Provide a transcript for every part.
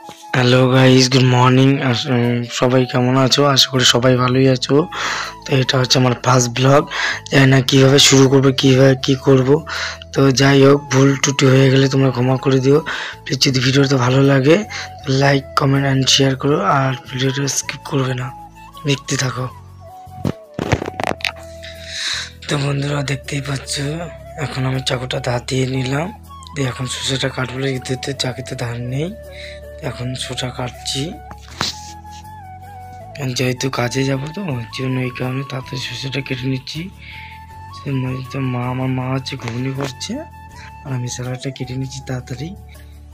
Hello guys, good morning. সবাই কেমন আছো? আশা করি সবাই ভালোই আছো। তো এটা হচ্ছে আমার ফার্স্ট ব্লগ। জানি না কীভাবে শুরু করবো, কীভাবে কী করব। তো যাই হোক, ভুল ত্রুটি হয়ে গেলে তোমরা ক্ষমা করে দিও। প্লিজ যদি ভিডিওটা ভালো লাগে লাইক, কমেন্ট অ্যান্ড শেয়ার করো, আর ভিডিওটা স্কিপ করবে না, দেখতে থাকো। তো বন্ধুরা, দেখতেই পাচ্ছ এখন আমি চাকুটা ধার দিয়ে নিলাম, দিয়ে এখন শসাটা কাটবো। দিতে চাকিতে ধার নেই, এখন শসা কাটছি। যেহেতু কাজে যাবো তো ওই জন্য এই কারণে তাড়াতাড়ি শসাটা কেটে নিচ্ছি। আমার মা হচ্ছে ঘুগনি করছে, আর আমি স্যালাডটা কেটে নিচ্ছি তাড়াতাড়ি,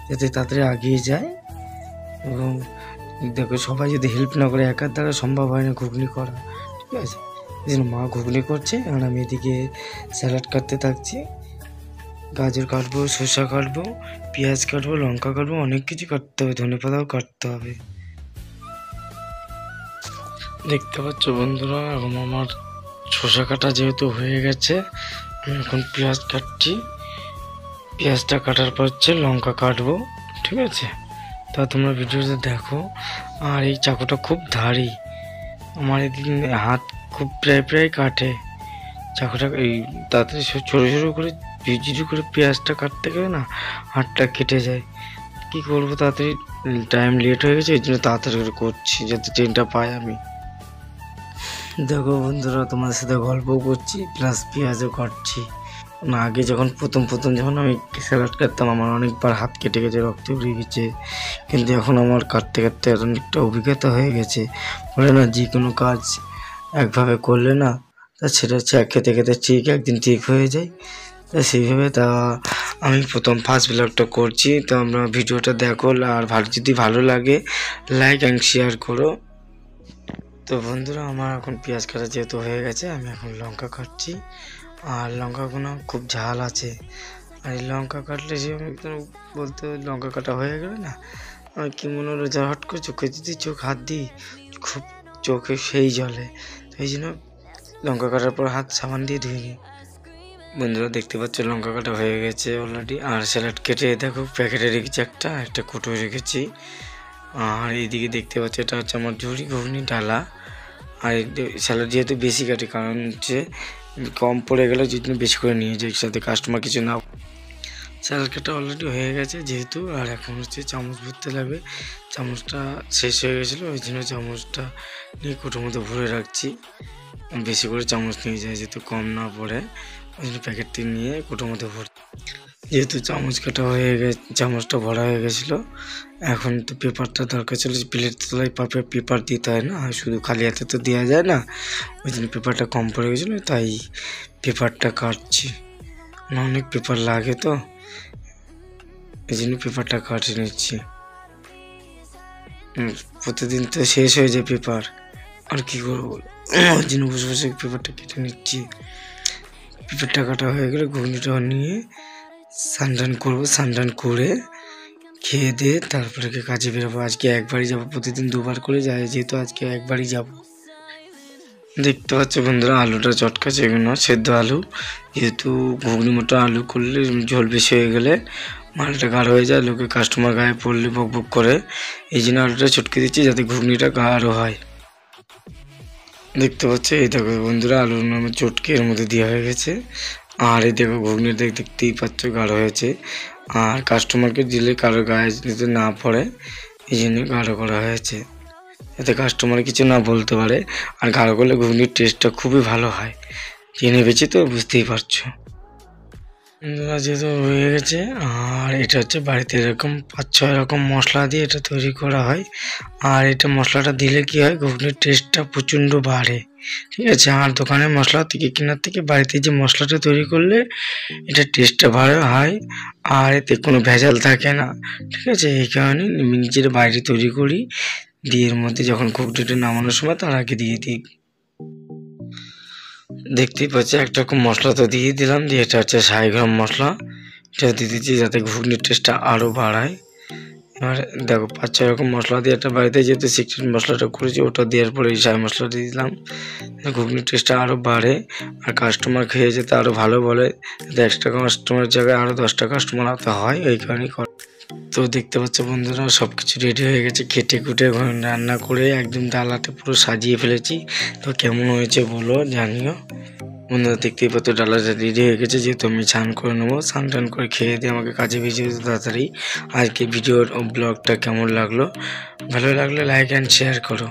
যাতে তাড়াতাড়ি আগিয়ে যায়। এবং দেখো, সবাই যদি হেল্প না করে একার দ্বারা সম্ভব হয় না ঘুগনি করা, ঠিক আছে? এই জন্য মা ঘুগনি করছে আর আমি এদিকে স্যালাড কাটতে থাকছি। গাজর কাটবো, শসা কাটবো, পেঁয়াজ কাটবো, লঙ্কা কাটবো, অনেক কিছু কাটতে হবে, ধনেপাতাও কাটতে হবে। দেখতে পাচ্ছ বন্ধুরা, এখন আমার শসা কাটা যেহেতু হয়ে গেছে, আমি এখন পেঁয়াজ কাটছি। পেঁয়াজটা কাটার পর হচ্ছে লঙ্কা কাটবো, ঠিক আছে? তা তোমরা ভিডিওতে দেখো। আর এই চাকুটা খুব ধারি, আমার এদিন হাত খুব প্রায় কাটে চাকুটা। এই তাড়াতাড়ি ছোটো ছোটো করে ঝিঝি করে পেঁয়াজটা কাটতে গেলে না হাতটা কেটে যায়। কি করবো, তাড়াতাড়ি টাইম লেট হয়ে গেছে, এই জন্য তাড়াতাড়ি করে করছি যাতে ট্রেনটা পাই আমি। দেখো বন্ধুরা, তোমাদের সাথে গল্প করছি প্লাস পেঁয়াজও কাটছি। না, আগে যখন প্রথম যখন আমি স্যালাড কাটতাম আমার অনেকবার হাত কেটে গেছে, রক্ত বেরিয়ে গেছে। কিন্তু এখন আমার কাটতে কাটতে অনেকটা অভিজ্ঞতা হয়ে গেছে। বলে না, যে কোনো কাজ একভাবে করলে না তা সেটা হচ্ছে খেতে খেতে ঠিক একদিন ঠিক হয়ে যায়। তা সেইভাবে আমি প্রথম ফার্স্ট ব্লগটা করছি। তো আমরা ভিডিওটা দেখো, আর যদি ভালো লাগে লাইক অ্যান্ড শেয়ার করো। তো বন্ধুরা, আমার এখন পেঁয়াজ কাটা যেহেতু হয়ে গেছে, আমি এখন লঙ্কা কাটছি। আর লঙ্কাগুলো খুব ঝাল আছে, আর এই লঙ্কা কাটলে সে বলতে লঙ্কা কাটা হয়ে গেলে না আমার কি মনে হলো, যা হট করে চোখে যদি হাত দিই খুব চোখে সেই জলে। এই জন্য লঙ্কা কাটার পর হাত সাবান দিয়ে ধুয়ে নিই। বন্ধুরা দেখতে পাচ্ছ লঙ্কা কাটা হয়ে গেছে অলরেডি। আর স্যালাড কেটে দেখো প্যাকেটে রেখেছি, একটা কুটোয় রেখেছি। আর এইদিকে দেখতে পাচ্ছ এটা হচ্ছে আমার ঝুড়ি ঘুগনি ডালা। আর স্যালাড যেহেতু বেশি কাটি, কারণ হচ্ছে কম পড়ে গেলে যদি বেশি করে নিয়ে যাই, সাথে কাস্টমার কিছু না। স্যালাড কাটা অলরেডি হয়ে গেছে যেহেতু, আর এখন হচ্ছে চামচ ভরতে লাগবে। চামচটা শেষ হয়ে গেছিলো, ওই জন্য চামচটা নিয়ে কুটোর মধ্যে ভরে রাখছি। বেশি করে চামচ নিয়ে যায় যেহেতু কম না পড়ে, ওই জন্য প্যাকেটটি নিয়ে কুটোর মধ্যে ভর। যেহেতু চামচ কাটা হয়ে গেছে, চামচটা ভরা হয়ে গেছিলো, এখন তো পেপারটা দরকার ছিল। প্লেট তলায় পেপার দিতে হয় না, শুধু খালি হাতে তো দেওয়া যায় না। ওই জন্য পেপারটা কম পড়ে গেছিলো, তাই পেপারটা কাটছি। অনেক পেপার লাগে তো, এই জন্য পেপারটা কাটে নিচ্ছি। প্রতিদিন তো শেষ হয়ে যায় পেপার, আর কি করবো, ওই জন্য বসে বসে পেপারটা কেটে নিচ্ছি। পেপারটা কাটা হয়ে গেলে ঘুগনিটা নিয়ে স্নান করবো, স্নান করে খেয়ে দিয়ে তারপরে কাজে বেরোবো। আজকে একবারই যাবো, প্রতিদিন দুবার করে যাই, যেহেতু আজকে একবারই যাব। দেখতে পাচ্ছ বন্ধুরা, আলুটা চটকাচ্ছে, এগুলো সেদ্ধ আলু। যেহেতু ঘুগনি মতো আলু করলে ঝোল বেশি হয়ে গেলে মালটা গাঢ় হয়ে যায়, লোকে কাস্টমার গায়ে পড়লে বক বক করে, এই জন্য আলুটা চটকে দিচ্ছি যাতে ঘুগনিটা গাঢ় হয়। দেখতে পাচ্ছ, এই দেখো বন্ধুরা, আলুর নামে চটকে এর মধ্যে দেওয়া হয়ে গেছে। আর এই দেখো ঘুগনিটা দেখতেই পাচ্ছ গাঢ় হয়েছে। আর কাস্টমারকে দিলে কারো গায়ে যাতে না পড়ে, এই জন্য গাঢ় করা হয়েছে, যাতে কাস্টমার কিছু না বলতে পারে। আর গাঢ় করলে ঘুগনির টেস্টটা খুবই ভালো হয়। জেনে বেছি তো বুঝতেই পারছো। যেহেতু হয়ে গেছে, আর এটা হচ্ছে বাড়িতে এরকম 5-6 রকম মশলা দিয়ে এটা তৈরি করা হয়। আর এটা মশলাটা দিলে কি হয়, ঘুগনির টেস্টটা প্রচণ্ড বাড়ে, ঠিক আছে? আর দোকানের মশলা থেকে কেনার থেকে বাড়িতে যে মশলাটা তৈরি করলে এটা টেস্টটা ভালো হয়, আর এতে কোনো ভেজাল থাকে না, ঠিক আছে? এই কারণে নিজের বাইরে তৈরি করি, দিয়ে এর মধ্যে যখন ঘুগনিটা নামানোর সময় তার আগে দিয়ে দিই। দেখতেই পাচ্ছি একটা রকম মশলা তো দিয়ে দিলাম, দিয়ে এটা হচ্ছে 60 গ্রাম মশলা, এটা দিয়ে দিচ্ছি যাতে ঘুগনির টেস্টটা আরও বাড়ায়। এবার দেখো 5-6 রকম মশলা দিয়ে একটা বাড়িতে যেহেতু সিক্রেট মশলাটা করেছি, ওটা দেওয়ার পরে এই 60 মশলা দিয়ে দিলাম, ঘুগনির টেস্টটা আরও বাড়ে। আর কাস্টমার খেয়ে যেতে আরও ভালো বলে, যাতে 1টা কাস্টমারের জায়গায় আরও 10টা কাস্টমার আনতে হয়, এই কারণেই তো দেখতে পাচ্ছ বন্ধুরা সব কিছু রেডি হয়ে গেছে, কেটে কুটে রান্না করে একদম ডালাতে পুরো সাজিয়ে ফেলেছি। তো কেমন হয়েছে বলো, জানিও। বন্ধুরা দেখতেই পাচ্ছ ডালাটা রেডি হয়ে গেছে, যেহেতু আমি স্নান করে নেবো। স্নান টান করে খেয়ে দিয়ে আমাকে কাজে বেরিয়ে যেতে তাড়াতাড়ি। আজকে ভিডিওর ব্লগটা কেমন লাগলো, ভালো লাগলে লাইক অ্যান্ড শেয়ার করো।